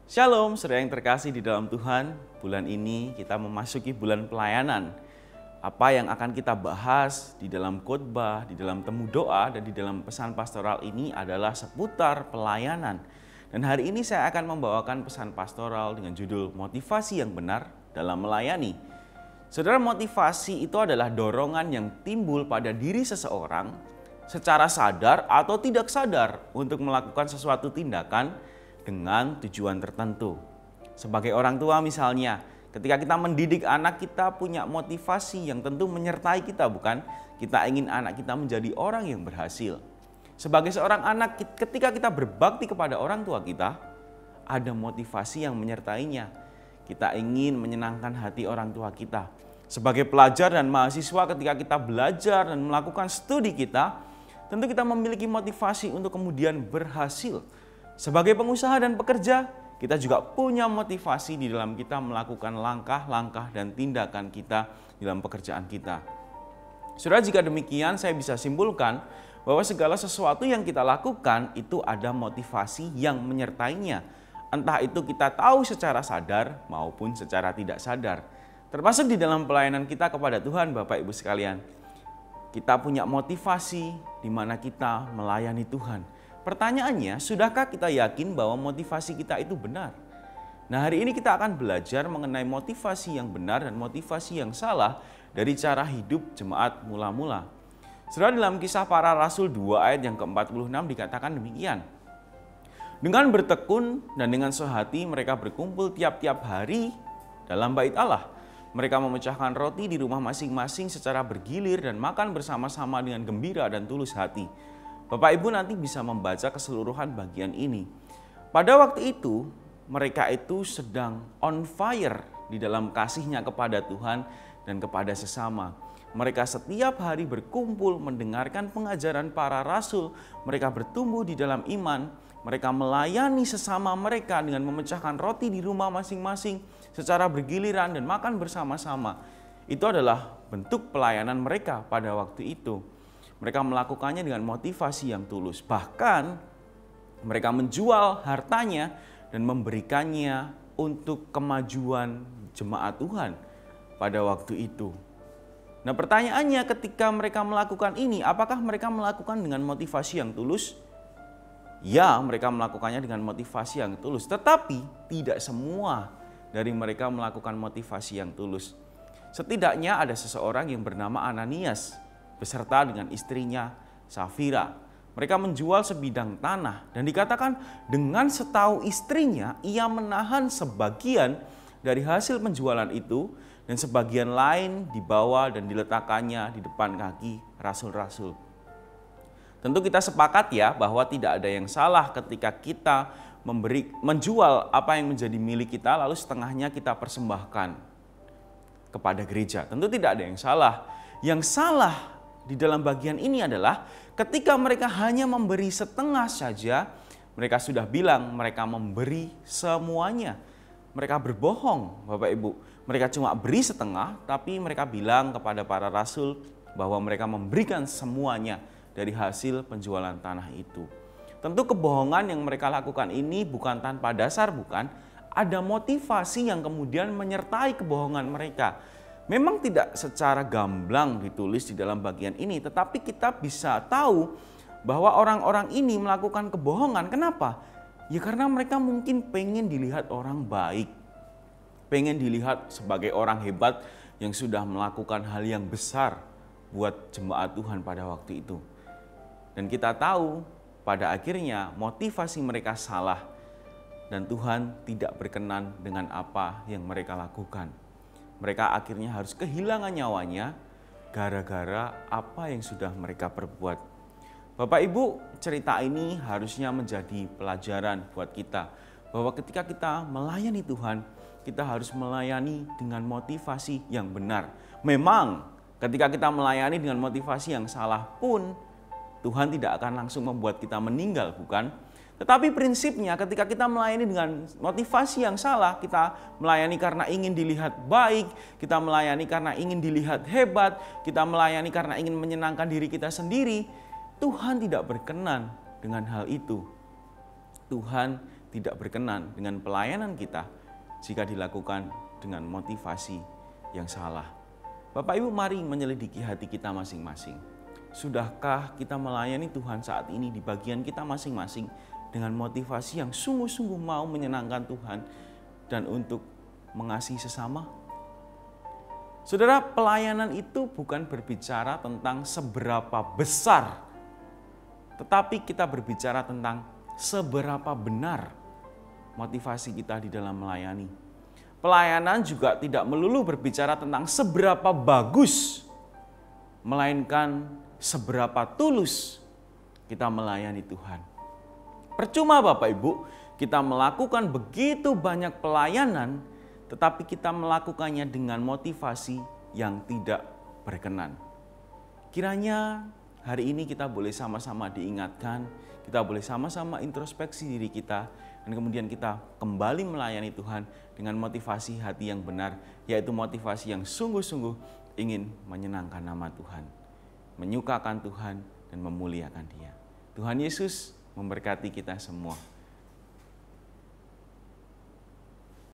Shalom, saudara yang terkasih di dalam Tuhan. Bulan ini kita memasuki bulan pelayanan. Apa yang akan kita bahas di dalam khotbah, di dalam temu doa, dan di dalam pesan pastoral ini adalah seputar pelayanan. Dan hari ini saya akan membawakan pesan pastoral dengan judul Motivasi yang Benar dalam Melayani. Saudara, motivasi itu adalah dorongan yang timbul pada diri seseorang secara sadar atau tidak sadar untuk melakukan sesuatu tindakan dengan tujuan tertentu. Sebagai orang tua misalnya, ketika kita mendidik anak, kita punya motivasi yang tentu menyertai kita, bukan? Kita ingin anak kita menjadi orang yang berhasil. Sebagai seorang anak, ketika kita berbakti kepada orang tua kita, ada motivasi yang menyertainya. Kita ingin menyenangkan hati orang tua kita. Sebagai pelajar dan mahasiswa, ketika kita belajar dan melakukan studi kita, tentu kita memiliki motivasi untuk kemudian berhasil. Sebagai pengusaha dan pekerja, kita juga punya motivasi di dalam kita melakukan langkah-langkah dan tindakan kita di dalam pekerjaan kita. Saudara, jika demikian saya bisa simpulkan bahwa segala sesuatu yang kita lakukan itu ada motivasi yang menyertainya. Entah itu kita tahu secara sadar maupun secara tidak sadar. Termasuk di dalam pelayanan kita kepada Tuhan, Bapak Ibu sekalian. Kita punya motivasi di mana kita melayani Tuhan. Pertanyaannya, sudahkah kita yakin bahwa motivasi kita itu benar? Nah, hari ini kita akan belajar mengenai motivasi yang benar dan motivasi yang salah dari cara hidup jemaat mula-mula. Saudara, dalam Kisah Para Rasul 2 ayat yang ke-46 dikatakan demikian. Dengan bertekun dan dengan sehati mereka berkumpul tiap-tiap hari dalam bait Allah. Mereka memecahkan roti di rumah masing-masing secara bergilir dan makan bersama-sama dengan gembira dan tulus hati. Bapak Ibu nanti bisa membaca keseluruhan bagian ini. Pada waktu itu, mereka itu sedang on fire di dalam kasihnya kepada Tuhan dan kepada sesama. Mereka setiap hari berkumpul mendengarkan pengajaran para rasul. Mereka bertumbuh di dalam iman. Mereka melayani sesama mereka dengan memecahkan roti di rumah masing-masing secara bergiliran dan makan bersama-sama. Itu adalah bentuk pelayanan mereka pada waktu itu. Mereka melakukannya dengan motivasi yang tulus. Bahkan mereka menjual hartanya dan memberikannya untuk kemajuan jemaat Tuhan pada waktu itu. Nah, pertanyaannya, ketika mereka melakukan ini, apakah mereka melakukan dengan motivasi yang tulus? Ya, mereka melakukannya dengan motivasi yang tulus. Tetapi tidak semua dari mereka melakukan motivasi yang tulus. Setidaknya ada seseorang yang bernama Ananias beserta dengan istrinya Safira. Mereka menjual sebidang tanah dan dikatakan dengan setahu istrinya ia menahan sebagian dari hasil penjualan itu dan sebagian lain dibawa dan diletakkannya di depan kaki rasul-rasul. Tentu kita sepakat ya bahwa tidak ada yang salah ketika kita menjual apa yang menjadi milik kita lalu setengahnya kita persembahkan kepada gereja. Tentu tidak ada yang salah. Yang salah di dalam bagian ini adalah ketika mereka hanya memberi setengah saja, mereka sudah bilang mereka memberi semuanya. Mereka berbohong, Bapak Ibu. Mereka cuma beri setengah, tapi mereka bilang kepada para rasul bahwa mereka memberikan semuanya dari hasil penjualan tanah itu. Tentu kebohongan yang mereka lakukan ini bukan tanpa dasar, bukan? Ada motivasi yang kemudian menyertai kebohongan mereka. Memang tidak secara gamblang ditulis di dalam bagian ini, tetapi kita bisa tahu bahwa orang-orang ini melakukan kebohongan. Kenapa? Ya karena mereka mungkin pengen dilihat orang baik, pengen dilihat sebagai orang hebat yang sudah melakukan hal yang besar buat jemaat Tuhan pada waktu itu. Dan kita tahu pada akhirnya motivasi mereka salah dan Tuhan tidak berkenan dengan apa yang mereka lakukan. Mereka akhirnya harus kehilangan nyawanya gara-gara apa yang sudah mereka perbuat. Bapak Ibu, cerita ini harusnya menjadi pelajaran buat kita. Bahwa ketika kita melayani Tuhan, kita harus melayani dengan motivasi yang benar. Memang ketika kita melayani dengan motivasi yang salah pun, Tuhan tidak akan langsung membuat kita meninggal, bukan? Tetapi prinsipnya ketika kita melayani dengan motivasi yang salah, kita melayani karena ingin dilihat baik, kita melayani karena ingin dilihat hebat, kita melayani karena ingin menyenangkan diri kita sendiri, Tuhan tidak berkenan dengan hal itu. Tuhan tidak berkenan dengan pelayanan kita jika dilakukan dengan motivasi yang salah. Bapak Ibu, mari menyelidiki hati kita masing-masing. Sudahkah kita melayani Tuhan saat ini di bagian kita masing-masing dengan motivasi yang sungguh-sungguh mau menyenangkan Tuhan dan untuk mengasihi sesama? Saudara, pelayanan itu bukan berbicara tentang seberapa besar, tetapi kita berbicara tentang seberapa benar motivasi kita di dalam melayani. Pelayanan juga tidak melulu berbicara tentang seberapa bagus, melainkan seberapa tulus kita melayani Tuhan. Percuma Bapak Ibu, kita melakukan begitu banyak pelayanan, tetapi kita melakukannya dengan motivasi yang tidak berkenan. Kiranya hari ini kita boleh sama-sama diingatkan, kita boleh sama-sama introspeksi diri kita, dan kemudian kita kembali melayani Tuhan dengan motivasi hati yang benar, yaitu motivasi yang sungguh-sungguh ingin menyenangkan nama Tuhan, menyukakan Tuhan, dan memuliakan Dia. Tuhan Yesus memberkati kita semua.